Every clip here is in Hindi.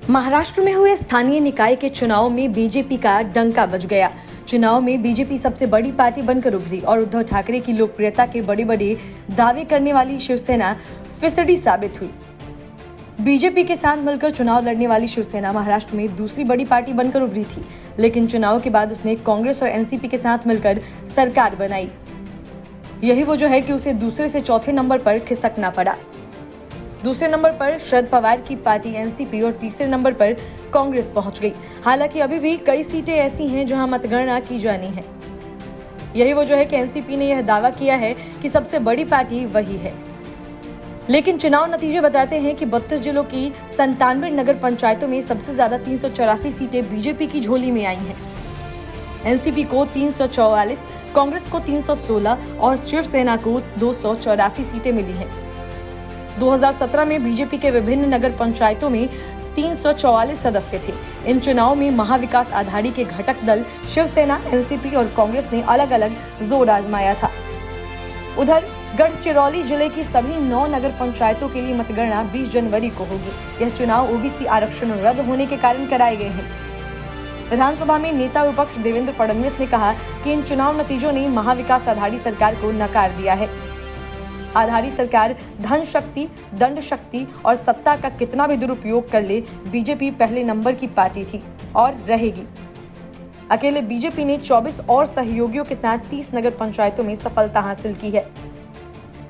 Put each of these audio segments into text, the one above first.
महाराष्ट्र में हुए स्थानीय निकाय के चुनाव में बीजेपी का डंका बज गया। चुनाव में बीजेपी सबसे बड़ी पार्टी बनकर उभरी और उद्धव ठाकरे की लोकप्रियता के बड़े बड़े दावे करने वाली शिवसेना फिसडी साबित हुई। बीजेपी के साथ मिलकर चुनाव लड़ने वाली शिवसेना महाराष्ट्र में दूसरी बड़ी पार्टी बनकर उभरी थी, लेकिन चुनाव के बाद उसने कांग्रेस और एनसीपी के साथ मिलकर सरकार बनाई। यही वजह है कि उसे दूसरे से चौथे नंबर पर खिसकना पड़ा। दूसरे नंबर पर शरद पवार की पार्टी एनसीपी और तीसरे नंबर पर कांग्रेस पहुंच गई। हालांकि अभी भी कई सीटें ऐसी हैं जहां मतगणना की जानी है। यही वजह है कि एनसीपी ने यह दावा किया है कि सबसे बड़ी पार्टी वही है। लेकिन चुनाव नतीजे बताते हैं कि 32 जिलों की 97 नगर पंचायतों में सबसे ज्यादा 384 सीटें बीजेपी की झोली में आई हैं। एनसीपी को 344, कांग्रेस को 316 और शिवसेना को 284 सीटें मिली हैं। 2017 में बीजेपी के विभिन्न नगर पंचायतों में 344 सदस्य थे। इन चुनाव में महाविकास आघाड़ी के घटक दल शिवसेना, एनसीपी और कांग्रेस ने अलग अलग जोर आजमाया था। उधर गढ़चिरौली जिले की सभी 9 नगर पंचायतों के लिए मतगणना 20 जनवरी को होगी। यह चुनाव ओबीसी आरक्षण रद्द होने के कारण कराए गए हैं। विधानसभा में नेता विपक्ष देवेंद्र फडणवीस ने कहा कि इन चुनाव नतीजों ने महाविकास आघाड़ी सरकार को नकार दिया है। आघाड़ी सरकार धन शक्ति, दंड शक्ति और सत्ता का कितना भी दुरुपयोग कर ले, बीजेपी पहले नंबर की पार्टी थी और रहेगी। अकेले बीजेपी ने 24 और सहयोगियों के साथ 30 नगर पंचायतों में सफलता हासिल की है।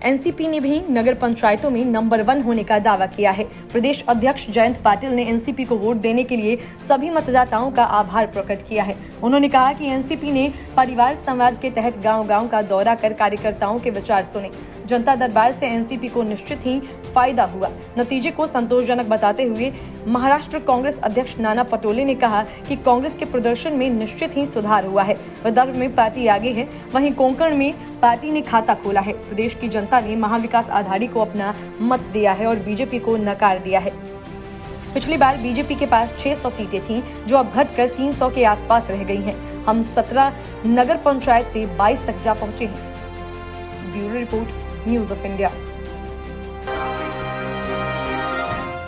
एनसीपी ने भी नगर पंचायतों में नंबर 1 होने का दावा किया है। प्रदेश अध्यक्ष जयंत पाटिल ने एनसीपी को वोट देने के लिए सभी मतदाताओं का आभार प्रकट किया है। उन्होंने कहा कि एनसीपी ने परिवार संवाद के तहत गांव-गांव का दौरा कर कार्यकर्ताओं के विचार सुने। जनता दरबार से एनसीपी को निश्चित ही फायदा हुआ। नतीजे को संतोषजनक बताते हुए महाराष्ट्र कांग्रेस अध्यक्ष नाना पटोले ने कहा कि कांग्रेस के प्रदर्शन में निश्चित ही सुधार हुआ है। विदर्भ में पार्टी आगे है, वहीं कोंकण में पार्टी ने खाता खोला है। प्रदेश की जनता ने महाविकास आघाड़ी को अपना मत दिया है और बीजेपी को नकार दिया है। पिछली बार बीजेपी के पास 600 सीटें थीं, जो अब घटकर 300 के आसपास रह गई हैं। हम 17 नगर पंचायत से 22 तक जा पहुंचे हैं। Bureau report, news of India.